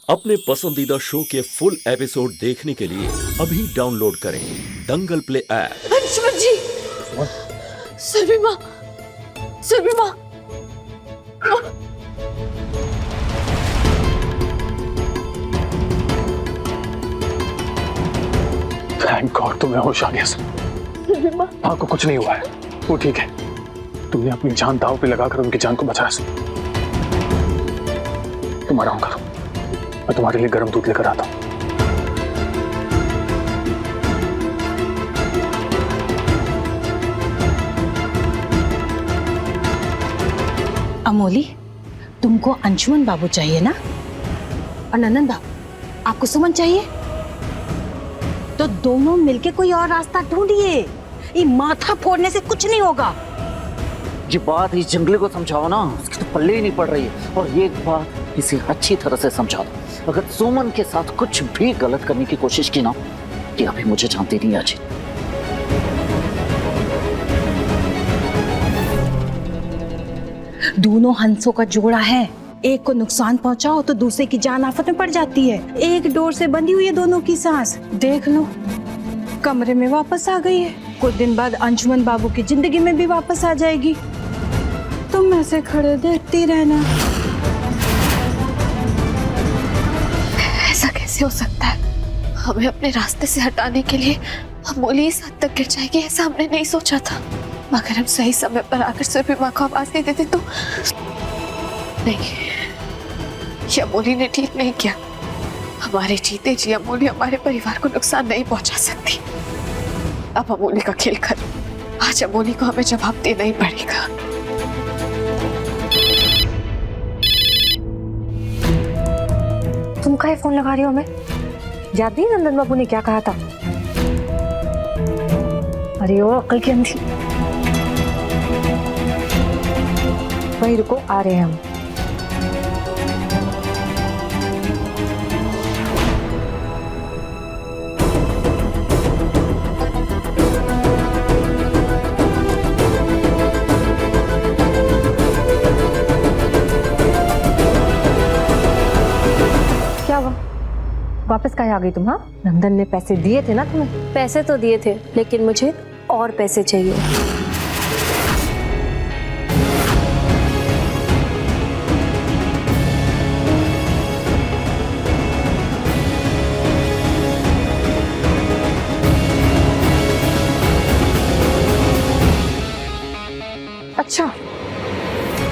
अपने पसंदीदा शो के फुल एपिसोड देखने के लिए अभी डाउनलोड करें दंगल प्ले ऐप। अंशुमन जी, सुरभि माँ, सुरभि माँ, थैंक गॉड तुम्हें होश आ गया सर। सुरभि माँ, माँ को कुछ नहीं हुआ है, वो ठीक है। तुमने अपनी जान दांव पे लगाकर उनकी जान को बचाया सर। तुम आराम करो, मैं तुम्हारे लिए गर्म दूध लेकर आता हूँ। अमोली, तुमको अंशुमन बाबू चाहिए ना? और नंदन बाबू, आपको सुमन चाहिए? तो दोनों मिलके कोई और रास्ता ढूंढिए। ये माथा फोड़ने से कुछ नहीं होगा। ये बात इस जंगली को समझाओ ना, उसकी तो पल्ले ही नहीं पड़ रही है। और ये बात इसे अच्छी तरह से समझा दो, अगर सुमन के साथ कुछ भी गलत करने की कोशिश की ना, ये अभी मुझे जानती नहीं आज। दोनों हंसों का जोड़ा है, एक को नुकसान पहुंचाओ तो दूसरे की जान आफत में पड़ जाती है। एक डोर से बंधी हुई है दोनों की सांस। देख लो, कमरे में वापस आ गई है, कुछ दिन बाद अंशुमन बाबू की जिंदगी में भी वापस आ जाएगी। तुम ऐसे खड़े देखती रहना। ऐसा कैसे हो सकता है? हमें अपने रास्ते से हटाने के लिए अमोली इस हद तक गिर जाएगी, ऐसा हमने नहीं सोचा था। मगर हम सही समय पर आकर सुरभि माँ को आवाज नहीं देते तो नहीं, ये अमोली ने ठीक नहीं किया। हमारे जीते जी अमोली हमारे परिवार को नुकसान नहीं पहुंचा सकती। अब अमोली का खेल खत्म। आज अमोली को हमें जवाब देना ही पड़ेगा। तुम काहे फोन लगा रही हो हमें? याद नहीं नंदन बाबू ने क्या कहा था? अरे ओ अक्ल की अंधी। वही रुको, आ रहे हैं हम। क्या हुआ? वापस काहे आ गई तुम? हाँ, नंदन ने पैसे दिए थे ना तुम्हें? पैसे तो दिए थे, लेकिन मुझे और पैसे चाहिए। अच्छा,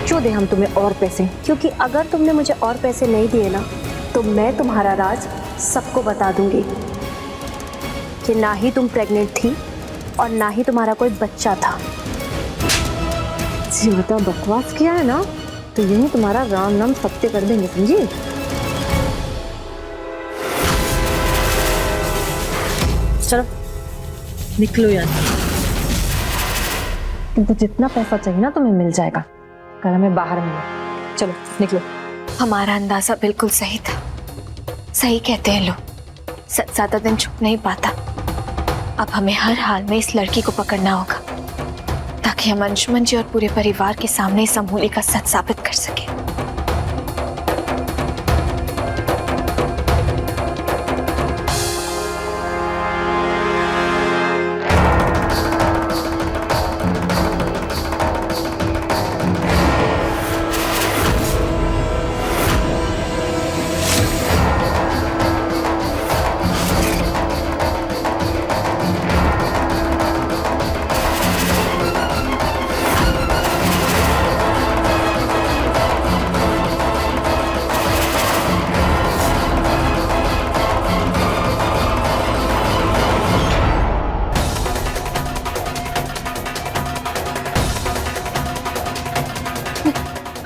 क्यों दे हम तुम्हें और पैसे? क्योंकि अगर तुमने मुझे और पैसे नहीं दिए ना, तो मैं तुम्हारा राज सबको बता दूंगी कि ना ही तुम प्रेग्नेंट थी और ना ही तुम्हारा कोई बच्चा था। ज्यादा बकवास किया है ना तो यही तुम्हारा राम नाम सत्य कर देंगे, समझी? चलो निकलो यार। तुमको जितना पैसा चाहिए ना तुम्हें मिल जाएगा। कल हमें बाहर मिलो। चलो निकलो। हमारा अंदाजा बिल्कुल सही था। सही कहते हैं लोग, सच ज्यादा दिन छुप नहीं पाता। अब हमें हर हाल में इस लड़की को पकड़ना होगा, ताकि हम अंशुमन जी और पूरे परिवार के सामने इस अमोली का सच साबित कर सके।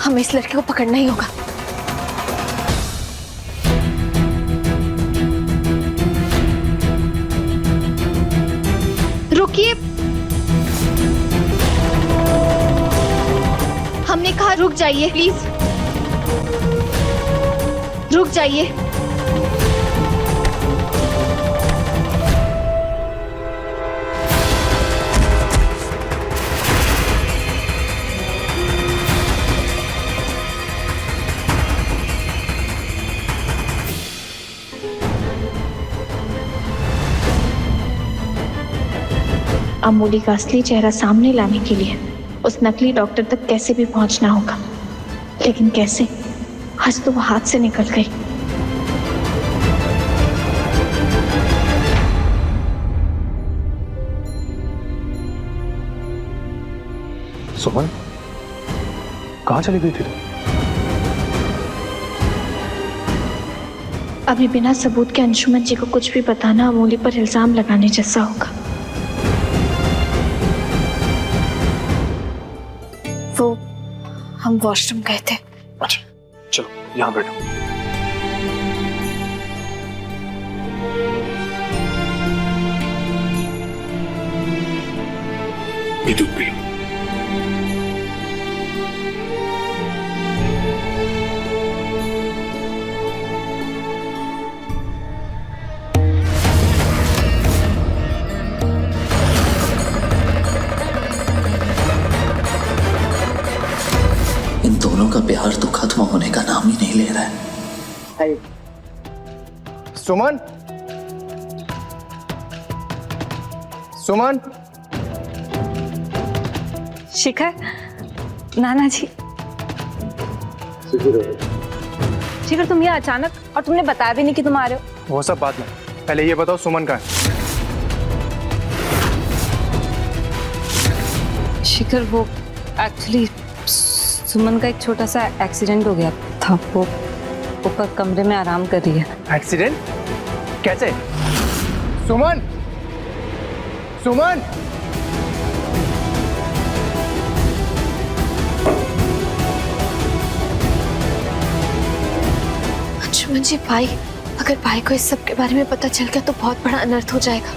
हमें इस लड़के को पकड़ना ही होगा। रुकिए, हमने कहा रुक जाइए, प्लीज रुक जाइए। अमूली का असली चेहरा सामने लाने के लिए उस नकली डॉक्टर तक कैसे भी पहुंचना होगा। लेकिन कैसे? आज तो वो हाथ से निकल गई। सुमन, कहाँ चली गई थी तुम? अभी बिना सबूत के अंशुमन जी को कुछ भी बताना अमूली पर इल्जाम लगाने जैसा होगा। वो हम वॉशरूम गए थे। अच्छा, चलो यहाँ बैठो। ये दूध पी लो। इन दोनों का प्यार तो खत्म होने का नाम ही नहीं ले रहा है। सुमन, सुमन, शिखर, नाना जी। शिखर, तुम ये अचानक, और तुमने बताया भी नहीं कि तुम आ रहे हो। वो सब बात में, पहले ये बताओ सुमन का है। शिखर, वो एक्चुअली सुमन का एक छोटा सा एक्सीडेंट हो गया था। वो ऊपर कमरे में आराम कर रही है। एक्सीडेंट? कैसे? सुमन, सुमन, अंशुमन जी, भाई, अगर भाई को इस सब के बारे में पता चल गया तो बहुत बड़ा अनर्थ हो जाएगा।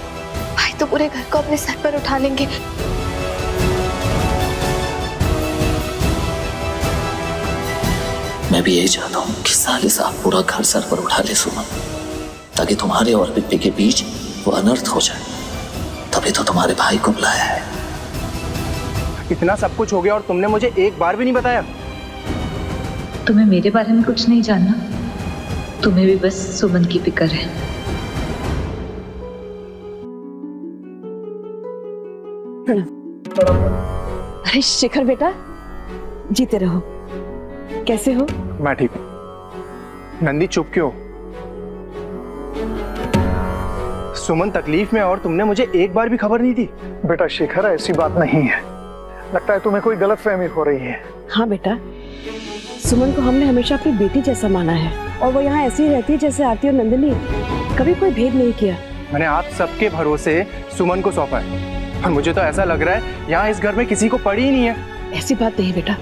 भाई तो पूरे घर को अपने सर पर उठा लेंगे। मैं भी यही चाहता हूँ कि साले साहब पूरा घर सर पर उठा ले सुमन, ताकि तुम्हारे और पिप्पी के बीच वो अनर्थ हो जाए। तभी तो तुम्हारे भाई को बुलाया है। इतना सब कुछ हो गया और तुमने मुझे एक बार भी नहीं बताया। तुम्हें मेरे बारे में कुछ नहीं जानना, तुम्हें भी बस सुमन की फिक्र है। अरे शिखर बेटा, जीते रहो। कैसे हो? मैं ठीक हूँ। नंदी चुप क्यों? सुमन तकलीफ में और तुमने मुझे एक बार भी खबर नहीं दी। बेटा शिखर, ऐसी बात नहीं है। लगता है तुम्हें कोई गलतफहमी हो रही है। हाँ बेटा, सुमन को हमने हमेशा अपनी बेटी जैसा माना है और वो यहाँ ऐसी ही रहती है जैसे आरती और नंदिनी। कभी कोई भेद नहीं किया। मैंने आप सबके भरोसे सुमन को सौंपा है और मुझे तो ऐसा लग रहा है यहाँ इस घर में किसी को पड़ी ही नहीं है। ऐसी बात नहीं बेटा।